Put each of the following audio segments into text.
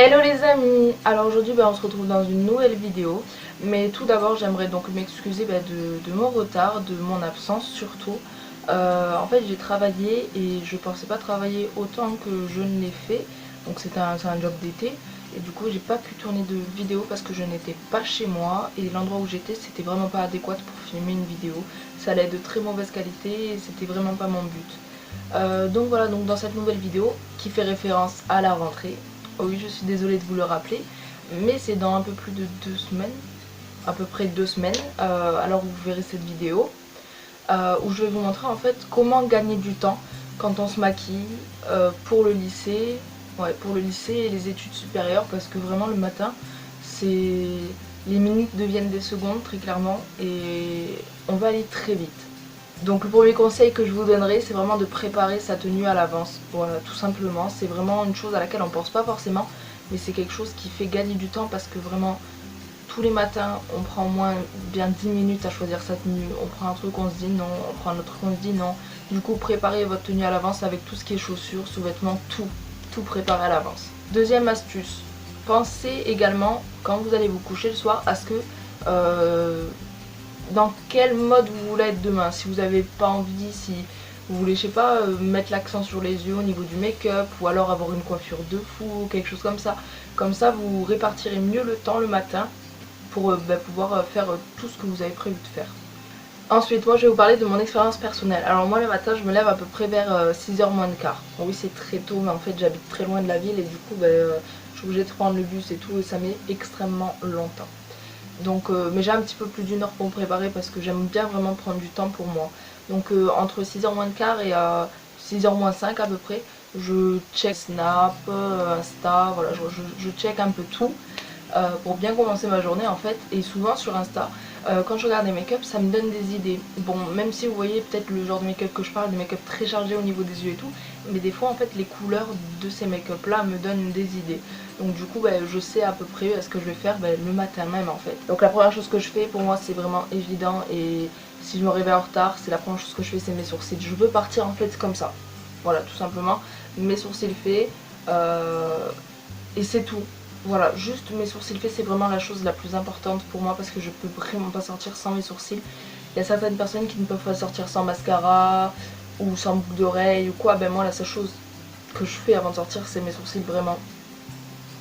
Hello les amis, alors aujourd'hui on se retrouve dans une nouvelle vidéo, mais tout d'abord j'aimerais donc m'excuser de mon retard, de mon absence surtout. En fait j'ai travaillé et je pensais pas travailler autant que je ne l'ai fait, donc c'est un job d'été et du coup j'ai pas pu tourner de vidéo parce que je n'étais pas chez moi et l'endroit où j'étais c'était vraiment pas adéquat pour filmer une vidéo, ça allait de très mauvaise qualité et c'était vraiment pas mon but. Donc voilà, donc dans cette nouvelle vidéo qui fait référence à la rentrée. Oh oui, je suis désolée de vous le rappeler, mais c'est dans un peu plus de 2 semaines, à peu près 2 semaines, alors vous verrez cette vidéo, où je vais vous montrer en fait comment gagner du temps quand on se maquille pour le lycée, pour le lycée et les études supérieures, parce que vraiment le matin, les minutes deviennent des secondes très clairement, et on va aller très vite. Donc le premier conseil que je vous donnerai, c'est vraiment de préparer sa tenue à l'avance. Voilà, tout simplement. C'est vraiment une chose à laquelle on pense pas forcément, mais c'est quelque chose qui fait gagner du temps parce que vraiment, tous les matins, on prend au moins bien 10 minutes à choisir sa tenue. On prend un truc, on se dit non, on prend un autre truc, on se dit non. Du coup, préparez votre tenue à l'avance avec tout ce qui est chaussures, sous-vêtements, tout préparer à l'avance. Deuxième astuce, pensez également, quand vous allez vous coucher le soir, à ce que... dans quel mode vous voulez être demain. Si vous n'avez pas envie, si vous voulez, je sais pas, mettre l'accent sur les yeux au niveau du make-up, ou alors avoir une coiffure de fou, quelque chose comme ça. Comme ça, vous répartirez mieux le temps le matin pour pouvoir faire tout ce que vous avez prévu de faire. Ensuite, moi je vais vous parler de mon expérience personnelle. Alors moi le matin, je me lève à peu près vers 6h moins le quart. Bon, oui, c'est très tôt, mais en fait j'habite très loin de la ville et du coup je suis obligée de prendre le bus et tout, et ça met extrêmement longtemps. Donc, mais j'ai un petit peu plus d'1 heure pour me préparer parce que j'aime bien vraiment prendre du temps pour moi. Donc entre 6h moins le quart et 6h moins 5 à peu près, je check Snap, Insta, voilà, je check un peu tout pour bien commencer ma journée en fait. Et souvent sur Insta, quand je regarde des make-up, ça me donne des idées. Bon, même si vous voyez peut-être le genre de make-up que je parle, des make-up très chargés au niveau des yeux et tout, mais des fois en fait les couleurs de ces make-up là me donnent des idées. Donc du coup je sais à peu près ce que je vais faire le matin même en fait. Donc la première chose que je fais, pour moi c'est vraiment évident, et si je me réveille en retard, c'est la première chose que je fais, c'est mes sourcils. Je veux partir en fait comme ça. Voilà, tout simplement, mes sourcils faits, et c'est tout. Voilà, juste mes sourcils faits, c'est vraiment la chose la plus importante pour moi parce que je peux vraiment pas sortir sans mes sourcils. Il y a certaines personnes qui ne peuvent pas sortir sans mascara ou sans boucle d'oreille ou quoi. Ben moi la seule chose que je fais avant de sortir, c'est mes sourcils, vraiment.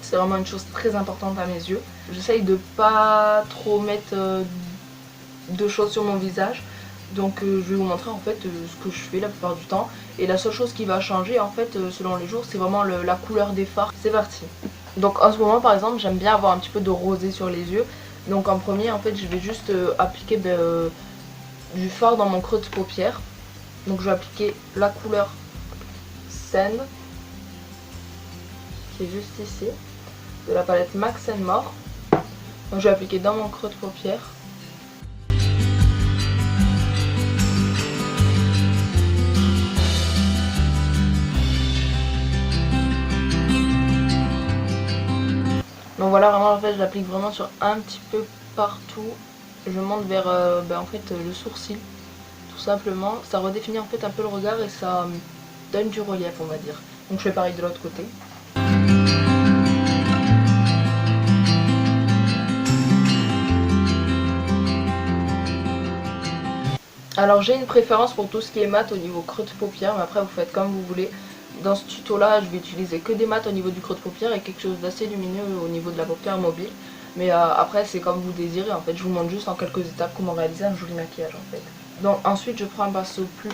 C'est vraiment une chose très importante à mes yeux. J'essaye de pas trop mettre de choses sur mon visage. Donc je vais vous montrer en fait ce que je fais la plupart du temps. Et la seule chose qui va changer en fait selon les jours, c'est vraiment la couleur des fards. C'est parti. Donc en ce moment par exemple, j'aime bien avoir un petit peu de rosé sur les yeux. Donc en premier en fait, je vais juste appliquer du fard dans mon creux de paupière. Donc je vais appliquer la couleur Sand, qui est juste ici, de la palette Max & More. Donc je vais appliquer dans mon creux de paupière. Donc voilà, vraiment en fait je l'applique vraiment sur un petit peu partout. Je monte vers en fait le sourcil, tout simplement. Ça redéfinit en fait un peu le regard et ça donne du relief, on va dire. Donc je fais pareil de l'autre côté. Alors j'ai une préférence pour tout ce qui est mat au niveau creux de paupière, mais après vous faites comme vous voulez. Dans ce tuto là, je vais utiliser que des mats au niveau du creux de paupière et quelque chose d'assez lumineux au niveau de la paupière mobile. Mais après c'est comme vous désirez en fait, je vous montre juste en quelques étapes comment réaliser un joli maquillage en fait. Donc ensuite je prends un pinceau plus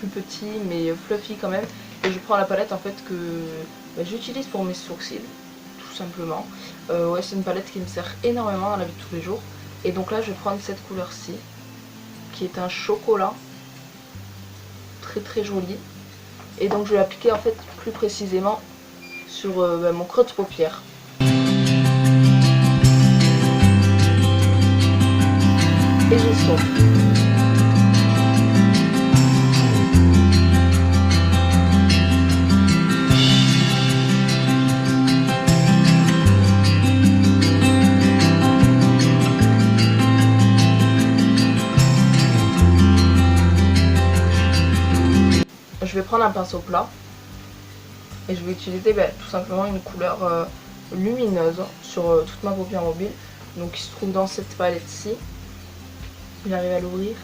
petit mais fluffy quand même, et je prends la palette en fait que j'utilise pour mes sourcils, tout simplement. Ouais, c'est une palette qui me sert énormément dans la vie de tous les jours. Et donc là je vais prendre cette couleur-ci, qui est un chocolat, très joli. Et donc je vais l'appliquer en fait plus précisément sur mon creux de paupière. Et j'estompe. Je vais prendre un pinceau plat et je vais utiliser tout simplement une couleur lumineuse sur toute ma paupière mobile. Donc il se trouve dans cette palette-ci. J'arrive à l'ouvrir.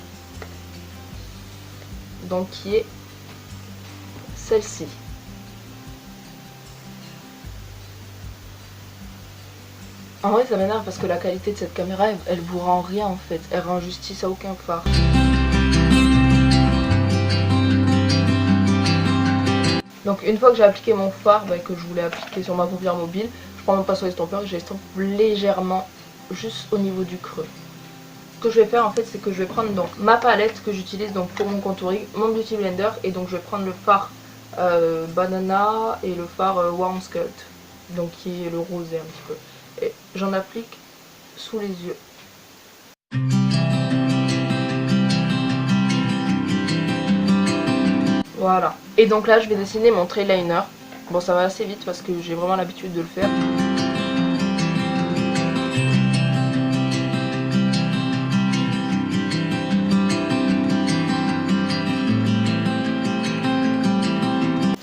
Donc qui est celle-ci. En vrai ça m'énerve parce que la qualité de cette caméra elle vous rend rien en fait. Elle rend justice à aucun phare. Donc une fois que j'ai appliqué mon fard que je voulais appliquer sur ma paupière mobile, je prends mon pinceau estompeur et j'estompe légèrement juste au niveau du creux. Ce que je vais faire en fait c'est que je vais prendre donc ma palette que j'utilise donc pour mon contouring, mon beauty blender, et donc je vais prendre le fard banana et le fard warm sculpt, donc qui est le rosé un petit peu, et j'en applique sous les yeux. Voilà. Et donc là je vais dessiner mon trait liner. Bon ça va assez vite parce que j'ai vraiment l'habitude de le faire.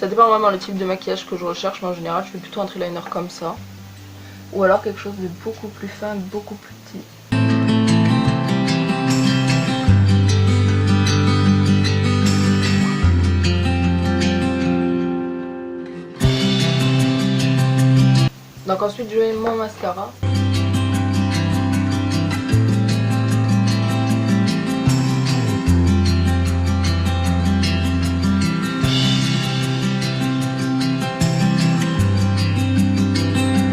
Ça dépend vraiment le type de maquillage que je recherche, mais en général je fais plutôt un trait liner comme ça. Ou alors quelque chose de beaucoup plus fin, beaucoup plus petit. Donc ensuite je mets mon mascara.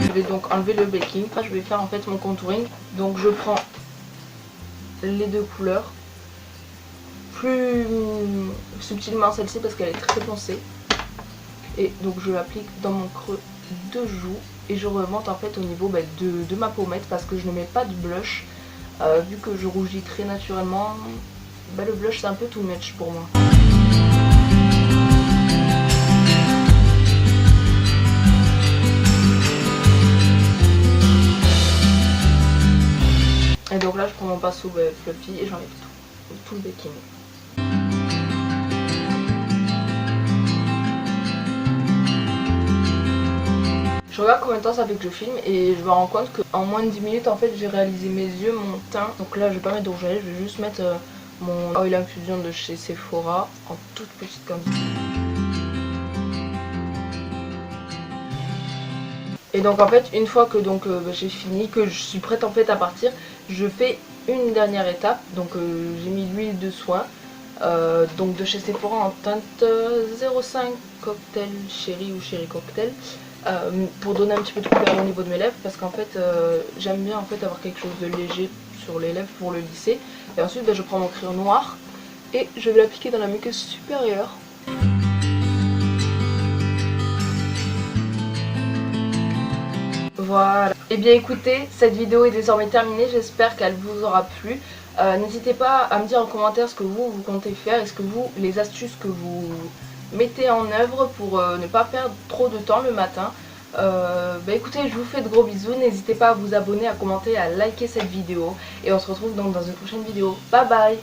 Je vais donc enlever le baking. Là je vais faire en fait mon contouring. Donc je prends les deux couleurs. Plus subtilement celle-ci parce qu'elle est très foncée. Et donc je l'applique dans mon creux de joue. Et je remonte en fait au niveau de ma pommette parce que je ne mets pas de blush. Vu que je rougis très naturellement, le blush c'est un peu too much pour moi. Et donc là je prends mon pinceau fluffy et j'enlève tout le baking. Je regarde combien de temps ça fait que je filme et je me rends compte qu'en moins de 10 minutes en fait j'ai réalisé mes yeux, mon teint. Donc là je vais pas mettre de rouge à lèvres, je vais juste mettre mon oil infusion de chez Sephora en toute petite quantité. Et donc en fait une fois que j'ai fini, que je suis prête en fait à partir, je fais une dernière étape. Donc j'ai mis l'huile de soin donc de chez Sephora en teinte 05 cocktail cherry ou cherry cocktail. Pour donner un petit peu de couleur au niveau de mes lèvres parce qu'en fait j'aime bien en fait avoir quelque chose de léger sur les lèvres pour le lisser. Et ensuite je prends mon crayon noir et je vais l'appliquer dans la muqueuse supérieure. Voilà. Et bien écoutez, cette vidéo est désormais terminée, j'espère qu'elle vous aura plu. N'hésitez pas à me dire en commentaire ce que vous comptez faire, est-ce que vous, les astuces que vous mettez en œuvre pour ne pas perdre trop de temps le matin. Écoutez, je vous fais de gros bisous, n'hésitez pas à vous abonner, à commenter, à liker cette vidéo. Et on se retrouve donc dans une prochaine vidéo. Bye bye.